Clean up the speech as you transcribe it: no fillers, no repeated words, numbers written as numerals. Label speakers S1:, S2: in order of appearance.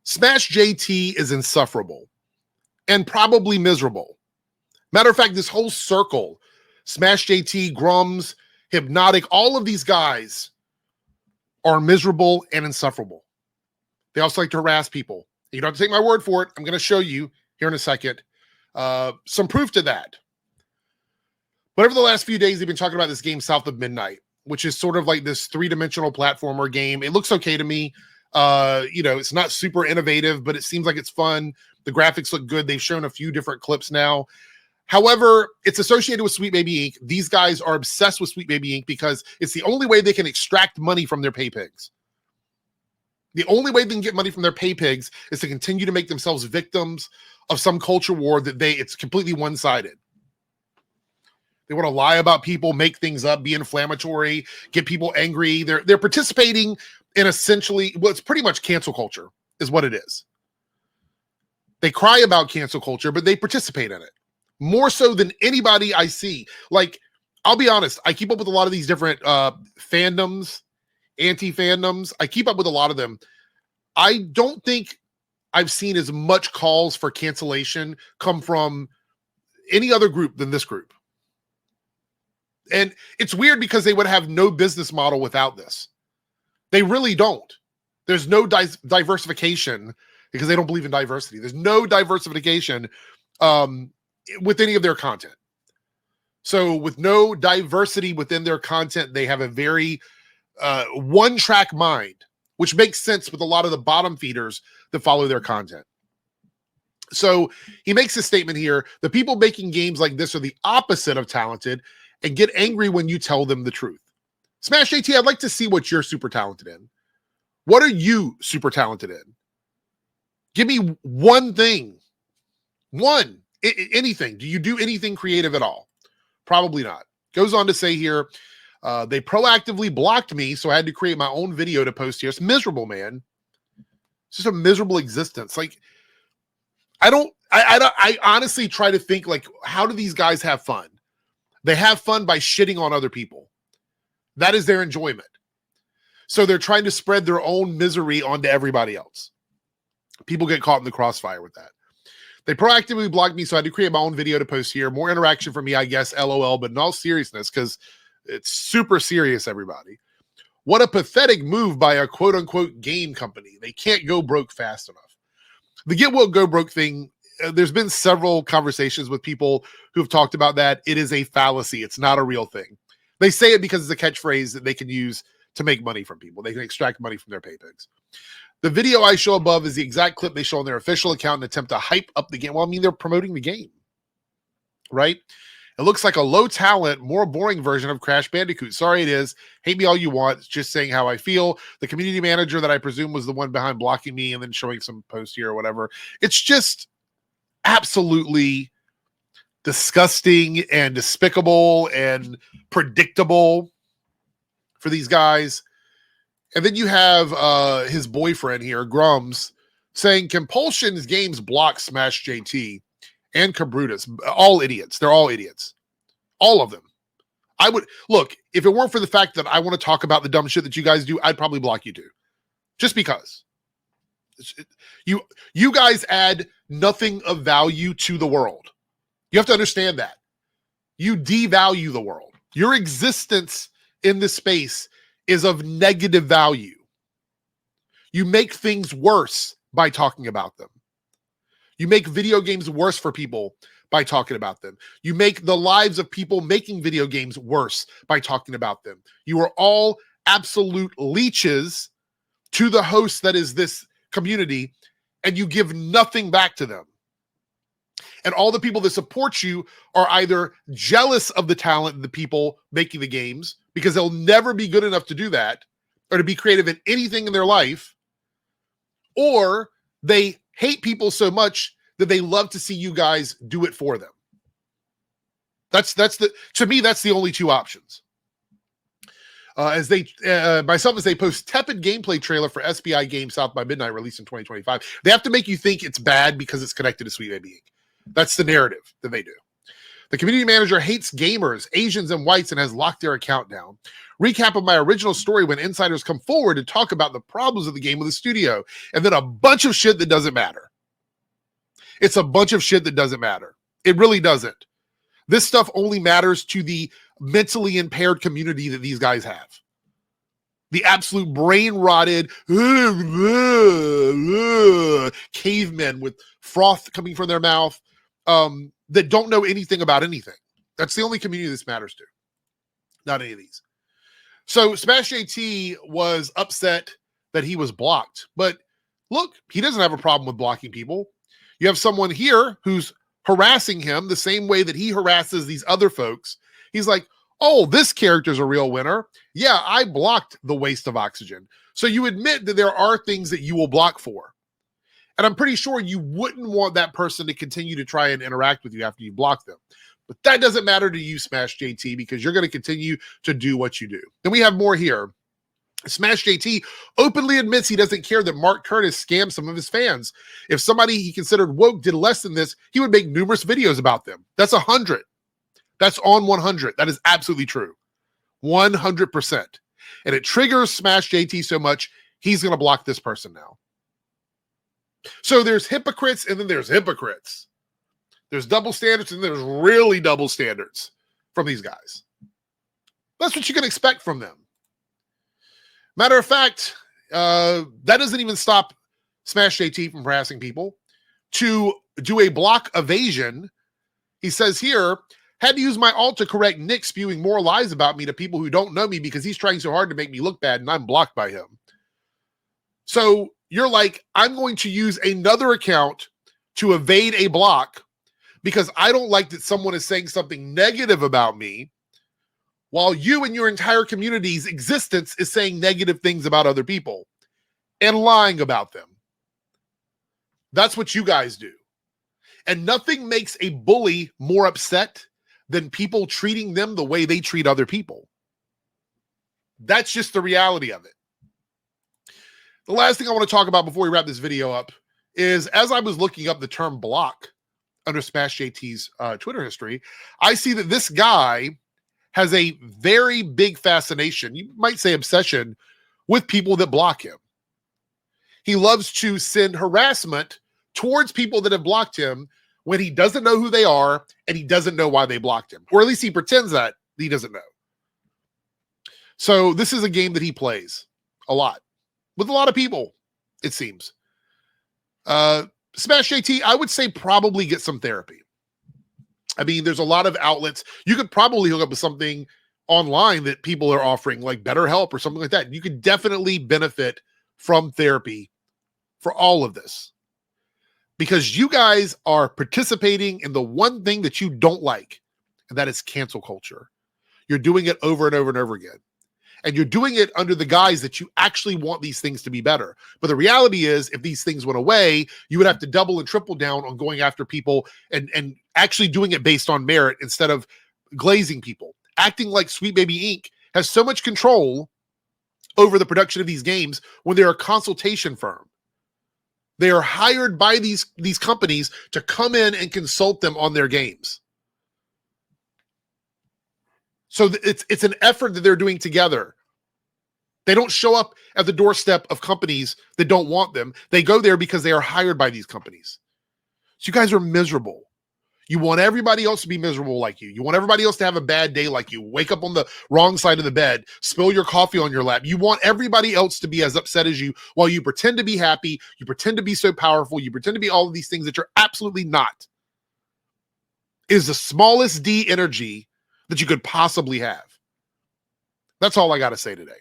S1: SmashJT is insufferable and probably miserable. Matter of fact, this whole circle, SmashJT, Grums, Hypnotic, all of these guys are miserable and insufferable. They also like to harass people. You don't have to take my word for it. I'm going to show you here in a second some proof to that. But over the last few days, they've been talking about this game, South of Midnight, which is sort of like this three-dimensional platformer game. It looks okay to me. It's not super innovative, but it seems like it's fun. The graphics look good. They've shown a few different clips now. However, it's associated with Sweet Baby Inc. These guys are obsessed with Sweet Baby Inc. because it's the only way they can extract money from their pay pigs. The only way they can get money from their pay pigs is to continue to make themselves victims of some culture war that it's completely one-sided. They want to lie about people, make things up, be inflammatory, get people angry. They're participating in essentially, well, it's pretty much cancel culture is what it is. They cry about cancel culture, but they participate in it more so than anybody I see. Like, I'll be honest, I keep up with a lot of these different fandoms, anti-fandoms. I keep up with a lot of them. I don't think I've seen as much calls for cancellation come from any other group than this group. And it's weird because they would have no business model without this. They really don't. There's no diversification because they don't believe in diversity. There's no diversification with any of their content. So with no diversity within their content, they have a very one-track mind, which makes sense with a lot of the bottom feeders that follow their content. So he makes a statement here: the people making games like this are the opposite of talented and get angry when you tell them the truth. SmashJT, I'd like to see what you're super talented in. What are you super talented in? Give me one thing. Anything. Do you do anything creative at all? Probably not. Goes on to say here, they proactively blocked me, so I had to create my own video to post here. It's miserable, man. It's just a miserable existence. Like, I honestly try to think, like, how do these guys have fun? They have fun by shitting on other people. That is their enjoyment. So they're trying to spread their own misery onto everybody else. People get caught in the crossfire with that. They proactively blocked me, so I had to create my own video to post here. More interaction for me, I guess, LOL, but in all seriousness, because it's super serious, everybody. What a pathetic move by a quote-unquote game company. They can't go broke fast enough. The get woke, go broke thing, there's been several conversations with people who've talked about that. It is a fallacy. It's not a real thing. They say it because it's a catchphrase that they can use to make money from people. They can extract money from their pay pigs. The video I show above is the exact clip they show on their official account in an attempt to hype up the game. Well, I mean, they're promoting the game, right? It looks like a low talent, more boring version of Crash Bandicoot. Sorry, it is. Hate me all you want. It's just saying how I feel. The community manager that I presume was the one behind blocking me and then showing some posts here or whatever. It's just absolutely disgusting and despicable and predictable for these guys. And then you have his boyfriend here, Grums, saying Compulsion's games block SmashJT and Cabrutus. All idiots. They're all idiots. All of them. I would look, if it weren't for the fact that I want to talk about the dumb shit that you guys do, I'd probably block you too. Just because. You guys add nothing of value to the world. You have to understand that. You devalue the world. Your existence in this space is of negative value. You make things worse by talking about them. You make video games worse for people by talking about them. You make the lives of people making video games worse by talking about them. You are all absolute leeches to the host that is this community, and you give nothing back to them. And all the people that support you are either jealous of the talent of the people making the games because they'll never be good enough to do that or to be creative in anything in their life, or they hate people so much that they love to see you guys do it for them. To me, that's the only two options. As they post tepid gameplay trailer for SBI game South by Midnight released in 2025. They have to make you think it's bad because it's connected to Sweet Baby Inc. That's the narrative that they do. The community manager hates gamers, Asians, and whites and has locked their account down. Recap of my original story when insiders come forward to talk about the problems of the game with the studio, and then a bunch of shit that doesn't matter. It's a bunch of shit that doesn't matter. It really doesn't. This stuff only matters to the mentally impaired community that these guys have. The absolute brain-rotted cavemen with froth coming from their mouth that don't know anything about anything. That's the only community this matters to. Not any of these. So SmashJT was upset that he was blocked. But look, he doesn't have a problem with blocking people. You have someone here who's harassing him the same way that he harasses these other folks. He's like, oh, this character's a real winner. Yeah, I blocked the waste of oxygen. So you admit that there are things that you will block for. And I'm pretty sure you wouldn't want that person to continue to try and interact with you after you block them. But that doesn't matter to you, SmashJT, because you're going to continue to do what you do. Then we have more here. SmashJT openly admits he doesn't care that Mark Curtis scammed some of his fans. If somebody he considered woke did less than this, he would make numerous videos about them. That's 100. That's on 100. That is absolutely true. 100%. And it triggers SmashJT so much, he's going to block this person now. So there's hypocrites and then there's hypocrites. There's double standards and there's really double standards from these guys. That's what you can expect from them. Matter of fact, that doesn't even stop SmashJT from harassing people. To do a block evasion, he says here, had to use my alt to correct Nick spewing more lies about me to people who don't know me because he's trying so hard to make me look bad and I'm blocked by him. So you're like, I'm going to use another account to evade a block because I don't like that someone is saying something negative about me, while you and your entire community's existence is saying negative things about other people and lying about them. That's what you guys do. And nothing makes a bully more upset than people treating them the way they treat other people. That's just the reality of it. The last thing I want to talk about before we wrap this video up is, as I was looking up the term block under SmashJT's Twitter history, I see that this guy has a very big fascination, you might say obsession, with people that block him. He loves to send harassment towards people that have blocked him when he doesn't know who they are and he doesn't know why they blocked him. Or at least he pretends that he doesn't know. So this is a game that he plays a lot with a lot of people, it seems. SmashJT, I would say probably get some therapy. I mean, there's a lot of outlets. You could probably hook up with something online that people are offering, like BetterHelp or something like that. You could definitely benefit from therapy for all of this, because you guys are participating in the one thing that you don't like, and that is cancel culture. You're doing it over and over and over again. And you're doing it under the guise that you actually want these things to be better. But the reality is, if these things went away, you would have to double and triple down on going after people and actually doing it based on merit instead of glazing people. Acting like Sweet Baby Inc. has so much control over the production of these games when they're a consultation firm. They are hired by these companies to come in and consult them on their games. So it's an effort that they're doing together. They don't show up at the doorstep of companies that don't want them. They go there because they are hired by these companies. So you guys are miserable. You want everybody else to be miserable like you. You want everybody else to have a bad day like you. Wake up on the wrong side of the bed, spill your coffee on your lap. You want everybody else to be as upset as you while you pretend to be happy. You pretend to be so powerful. You pretend to be all of these things that you're absolutely not. It is the smallest D energy that you could possibly have. That's all I got to say today.